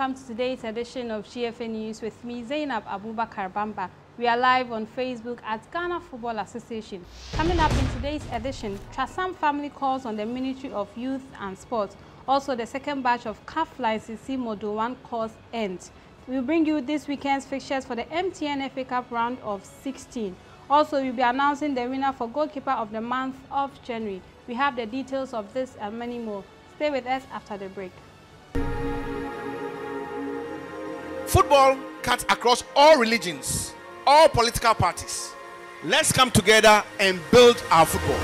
welcome to today's edition of GFA News with me, Zainab Abubakar Bamba. We are live on Facebook at Ghana Football Association. Coming up in today's edition, Twasam family calls on the Ministry of Youth and Sports. Also, the second batch of CAF Licensee Module 1 course ends. We'll bring you this weekend's fixtures for the MTN FA Cup round of 16. Also, we'll be announcing the winner for Goalkeeper of the month of January. We have the details of this and many more. Stay with us after the break. Football cuts across all religions, all political parties. Let's come together and build our football.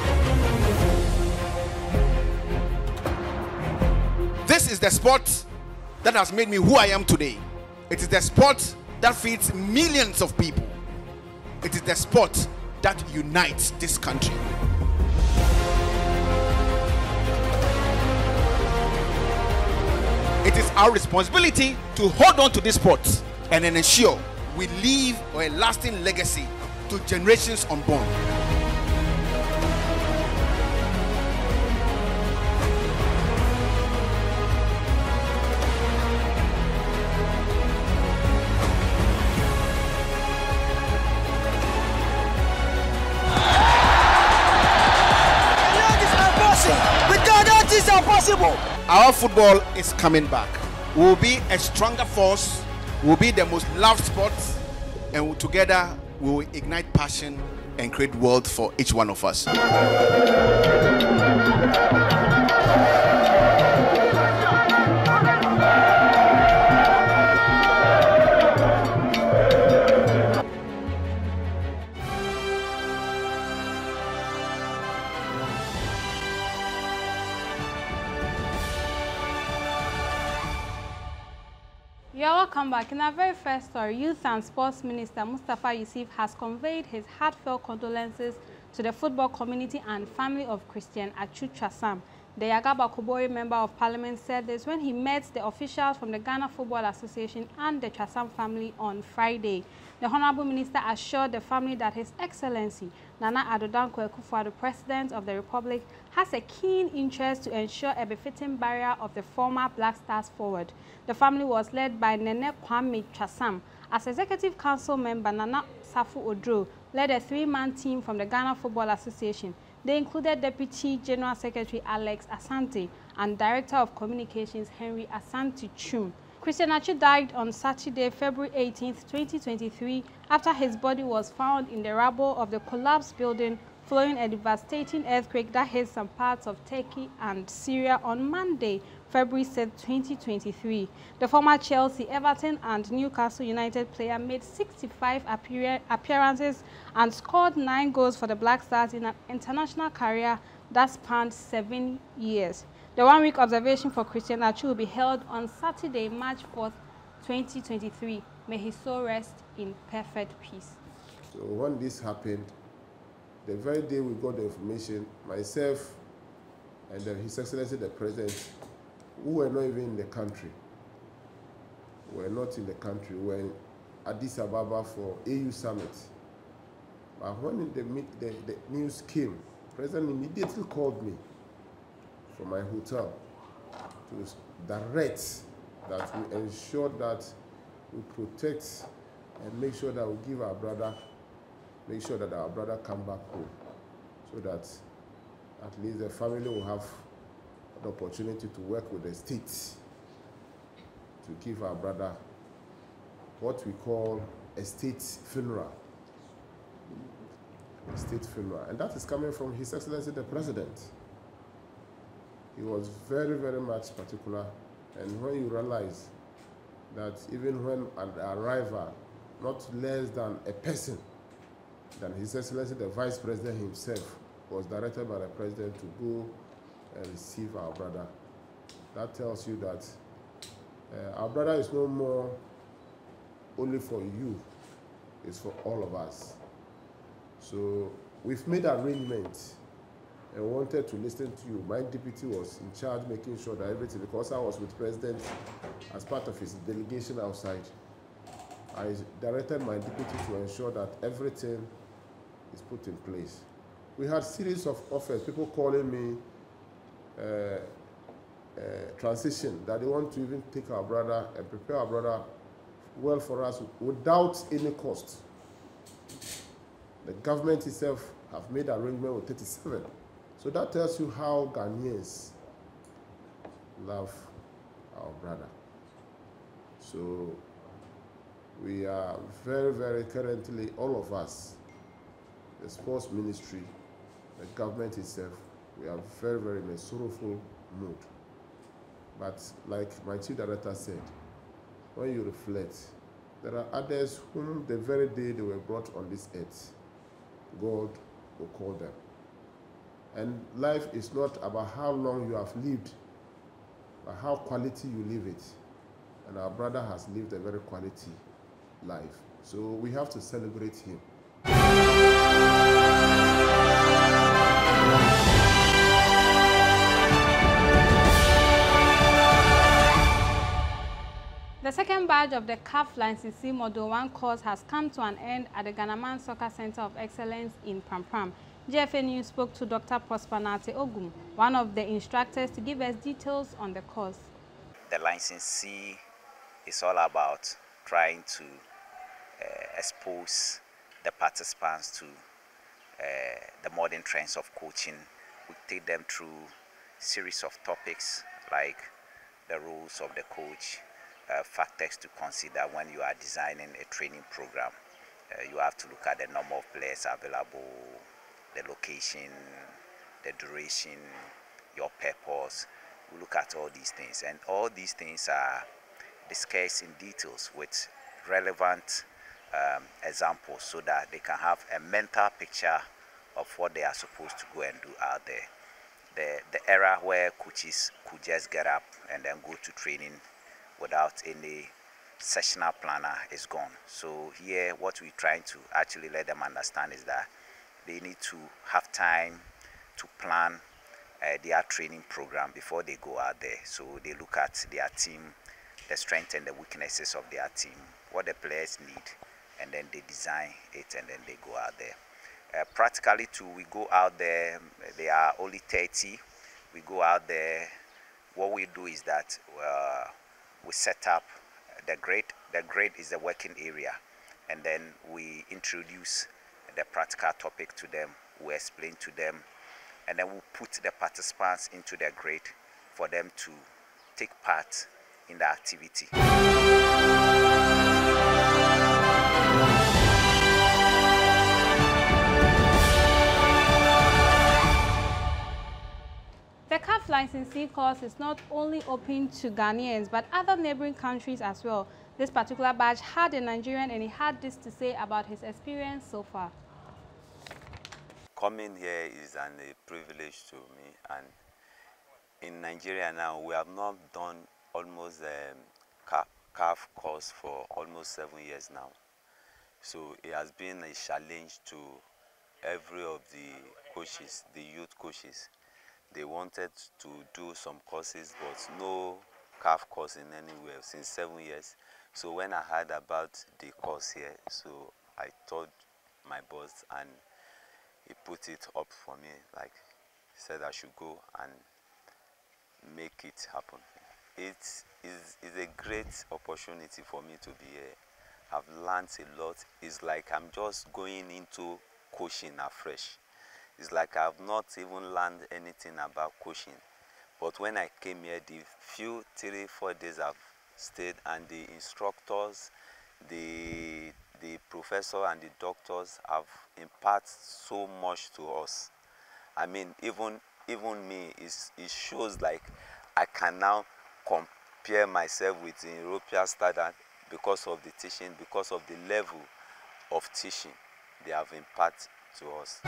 This is the sport that has made me who I am today. It is the sport that feeds millions of people. It is the sport that unites this country. It is our responsibility to hold on to this sport and then ensure we leave a lasting legacy to generations unborn. Our football is coming back. We will be a stronger force. We will be the most loved sport, and together we will ignite passion and create wealth for each one of us. You're welcome back. In our very first story, Youth and Sports Minister Mustafa Yusuf has conveyed his heartfelt condolences to the football community and family of Christian Achu Twasam. The Yagaba Kobori Member of Parliament said this when he met the officials from the Ghana Football Association and the Twasam family on Friday. The Honorable Minister assured the family that His Excellency Nana Addo Dankwa Akufo-Addo, President of the Republic, has a keen interest to ensure a befitting burial of the former Black Stars forward. The family was led by Nene Kwame Twasam. As Executive Council member, Nana Safu Odro led a three-man team from the Ghana Football Association. They included Deputy General Secretary Alex Asante and Director of Communications Henry Asante Chum. Christian Achu died on Saturday, February 18, 2023, after his body was found in the rubble of the collapsed building following a devastating earthquake that hit some parts of Turkey and Syria on Monday, February 6, 2023. The former Chelsea, Everton and Newcastle United player made 65 appearances and scored 9 goals for the Black Stars in an international career that spanned 7 years. The one-week observation for Christian Achu will be held on Saturday, March 4, 2023. May his soul rest in perfect peace. So when this happened, the very day we got the information, myself and His Excellency the President, who were not even in the country, we were in Addis Ababa for AU Summit. But when the news came, the President immediately called me from my hotel to direct that we ensure that we protect and make sure that we give our brother, come back home, so that at least the family will have the opportunity to work with the state to give our brother what we call a state funeral. A state funeral. And that is coming from His Excellency the President. He was very, very much particular. And when you realize that even when an arrival, not less than a person, than His Excellency the Vice President himself was directed by the President to go and receive our brother, that tells you that our brother is no more only for you, it's for all of us. So we've made arrangements and wanted to listen to you. My deputy was in charge making sure that everything, because I was with President as part of his delegation outside, I directed my deputy to ensure that everything is put in place. We had series of offers, people calling me transition, that they want to even take our brother and prepare our brother well for us without any cost. The government itself have made arrangement with 37. So that tells you how Ghanaians love our brother. So we are very, very currently, all of us, the sports ministry, the government itself, we are very, very in a sorrowful mood. But like my chief director said, when you reflect, there are others whom the very day they were brought on this earth, God will call them. And life is not about how long you have lived, but how quality you live it. And our brother has lived a very quality life. So we have to celebrate him. The second badge of the CAF Licensee Model 1 course has come to an end at the Ghanaman Soccer Center of Excellence in Pram Pram. GFA News spoke to Dr. Prosper Nate Ogum, one of the instructors, to give us details on the course. The licensee is all about trying to expose the participants to the modern trends of coaching. We take them through a series of topics like the roles of the coach, factors to consider when you are designing a training program. You have to look at the number of players available, the location, the duration, your purpose. We look at all these things, and all these things are discussed in details with relevant examples so that they can have a mental picture of what they are supposed to go and do out there. The era where coaches could just get up and then go to training without any sessional planner is gone. So here what we're trying to actually let them understand is that they need to have time to plan their training program before they go out there. So they look at their team, the strengths and the weaknesses of their team, what the players need, and then they design it and then they go out there. Practically too, we go out there, they are only 30. We go out there, what we do is that we set up the grid. The grid is the working area, and then we introduce the practical topic to them, we explain to them, and then we put the participants into the grid for them to take part in the activity. The CAF licensee course is not only open to Ghanaians but other neighboring countries as well. This particular badge had a Nigerian, and he had this to say about his experience so far. Coming here is a privilege to me, and in Nigeria now we have not done almost CAF course for almost 7 years now. So it has been a challenge to every of the coaches, the youth coaches. They wanted to do some courses, but no CAF course in anywhere since 7 years. So when I heard about the course here, so I told my boss, and he put it up for me. Like, he said I should go and make it happen. It is a great opportunity for me to be here. I've learned a lot. It's like I'm just going into coaching afresh. It's like I've not even learned anything about coaching. But when I came here, the few 3-4 days I've stayed, and the instructors, the professor and the doctors have imparted so much to us. I mean, even me, it shows like I can now compare myself with the European standard because of the teaching, because of the level of teaching they have imparted to us.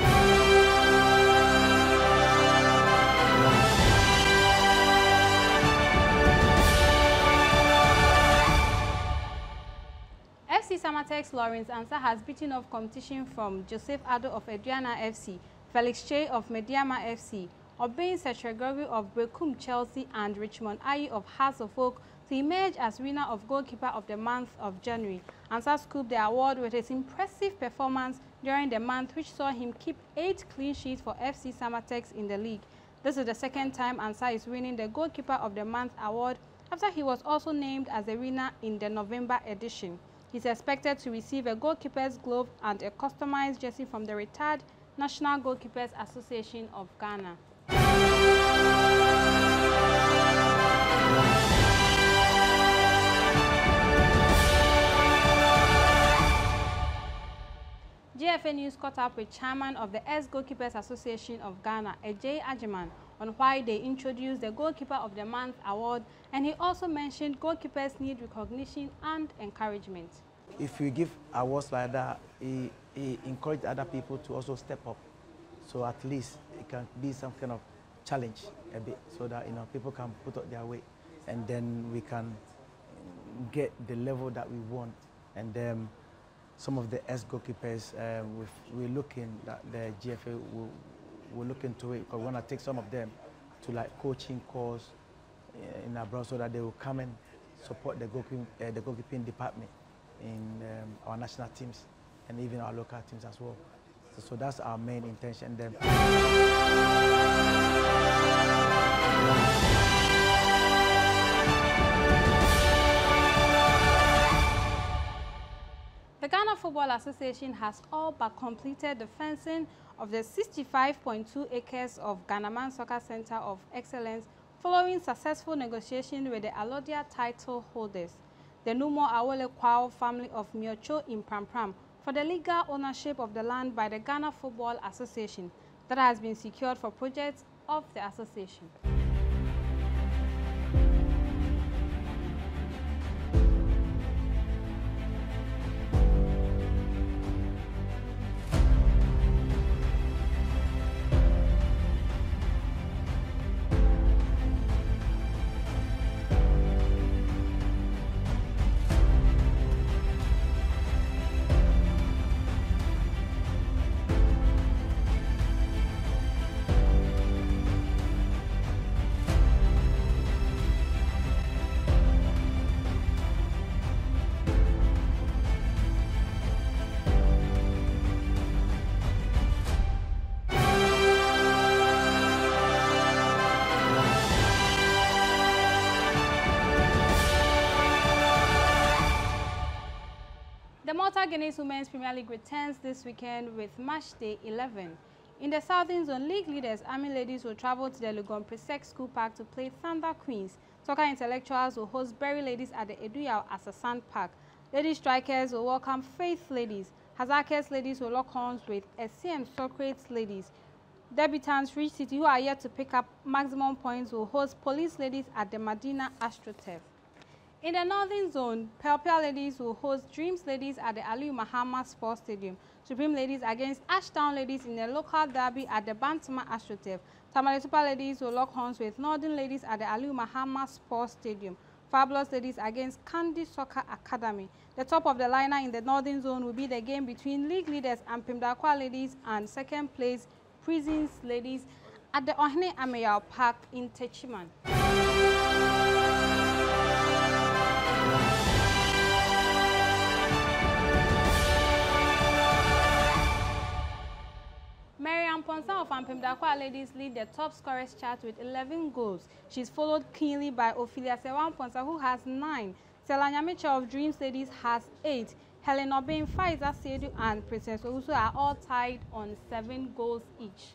FC Samatex Lawrence Ansah has beaten off competition from Joseph Ado of Aduana FC, Felix Che of Mediama FC, Obain Sechegori of Brekum Chelsea, and Richmond Ayi of Hearts of Oak to emerge as winner of Goalkeeper of the Month of January. Ansah scooped the award with his impressive performance during the month, which saw him keep 8 clean sheets for FC Samatex in the league. This is the second time Ansah is winning the Goalkeeper of the Month award after he was also named as the winner in the November edition. He's expected to receive a goalkeeper's glove and a customized jersey from the retired National Goalkeepers Association of Ghana. GFA News caught up with chairman of the Ex-Goalkeepers Association of Ghana, Ejay Ajiman, on why they introduced the Goalkeeper of the Month award, and he also mentioned goalkeepers need recognition and encouragement. If we give awards like that, it encourages other people to also step up. So at least it can be some kind of challenge a bit, so that people can put up their weight, and then we can get the level that we want. And then some of the ex-goalkeepers, we're looking that the GFA will look into it, because we want to take some of them to like coaching course in abroad, so that they will come and support the goalkeeping department in our national teams and even our local teams as well. So that's our main intention. The Ghana Football Association has all but completed the fencing of the 65.2 acres of Ghanaman Soccer Center of Excellence following successful negotiation with the Alodia title holders, the Numo Awole Kwao family of Miocho in Prampram, for the legal ownership of the land by the Ghana Football Association that has been secured for projects of the association. The Malta Guinness Women's Premier League returns this weekend with match day 11. In the Southern Zone, league leaders Army Ladies will travel to the Legon Presec School Park to play Thunder Queens. Soccer Intellectuals will host Berry Ladies at the Eduyao Asasan Park. Lady Strikers will welcome Faith Ladies. Hazakers Ladies will lock horns with SCM Socrates Ladies. Debutants Rich City, who are yet to pick up maximum points, will host Police Ladies at the Medina AstroTurf. In the Northern Zone, Pelpia Ladies will host Dreams Ladies at the Aliyu Mahama Sports Stadium. Supreme Ladies against Ashtown Ladies in the local derby at the Bantama AstroTurf. Tamale Super Ladies will lock horns with Northern Ladies at the Aliyu Mahama Sports Stadium. Fabulous Ladies against Candy Soccer Academy. The top of the liner in the Northern Zone will be the game between league leaders Ampimdakwa Ladies and second place Prisons Ladies at the Ohene Ameyao Park in Techiman. Mariam Ponsa of Ampimdakwa Ladies lead the top scorers chart with 11 goals. She's followed keenly by Ophelia Sewan Ponsa, who has 9. Stella Nyamicha of Dreams Ladies has 8. Helen Obin, Faiza Sedu and Princess Owusu are all tied on 7 goals each.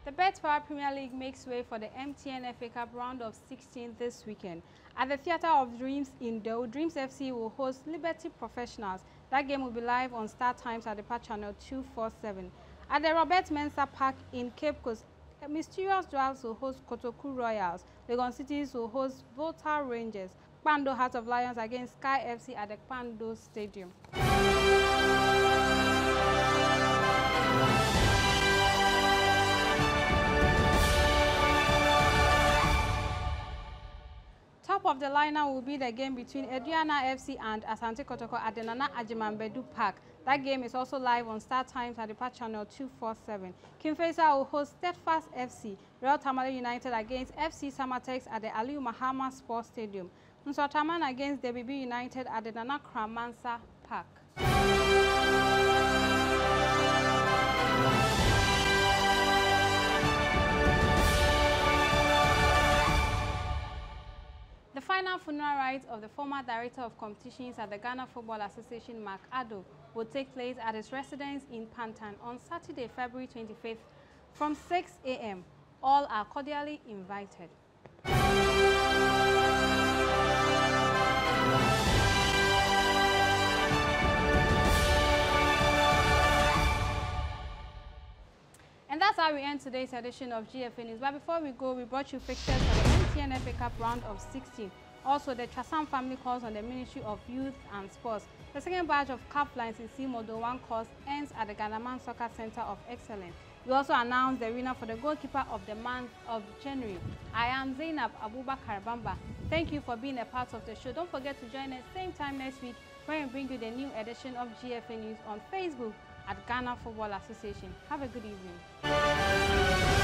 The Betpower Premier League makes way for the MTN FA Cup round of 16 this weekend. At the Theatre of Dreams in Doe, Dreams FC will host Liberty Professionals. That game will be live on Star Times at the Patch Channel 247. At the Robert Mensah Park in Cape Coast, Mysterious Dwells will host Kotoku Royals. Legon Cities will host Volta Rangers. Kpando Heart of Lions against Sky FC at the Kpando Stadium. Top of the liner will be the game between Aduana FC and Asante Kotoko at the Nana Ajimambedu Park. That game is also live on Star Times at the Patch Channel 247. Kimfesa will host Steadfast FC. Real Tamale United against FC Samatex at the Aliyu Mahama Sports Stadium. Nswatraman against DBB United at the Nana Kramansa Park. The final funeral rites of the former Director of Competitions at the Ghana Football Association, Mark Addo, will take place at his residence in Pantan on Saturday, February 25th from 6 a.m. All are cordially invited. And that's how we end today's edition of GFA News. But before we go, we brought you fixtures for the MTN FA Cup round of 16. Also, the Chasam family calls on the Ministry of Youth and Sports. The second batch of cup lines in C Model 1 course ends at the Ghanaman Soccer Center of Excellence. We also announced the winner for the goalkeeper of the month of January. I am Zainab Abubakar Bamba. Thank you for being a part of the show. Don't forget to join us same time next week when we bring you the new edition of GFA News on Facebook at Ghana Football Association. Have a good evening.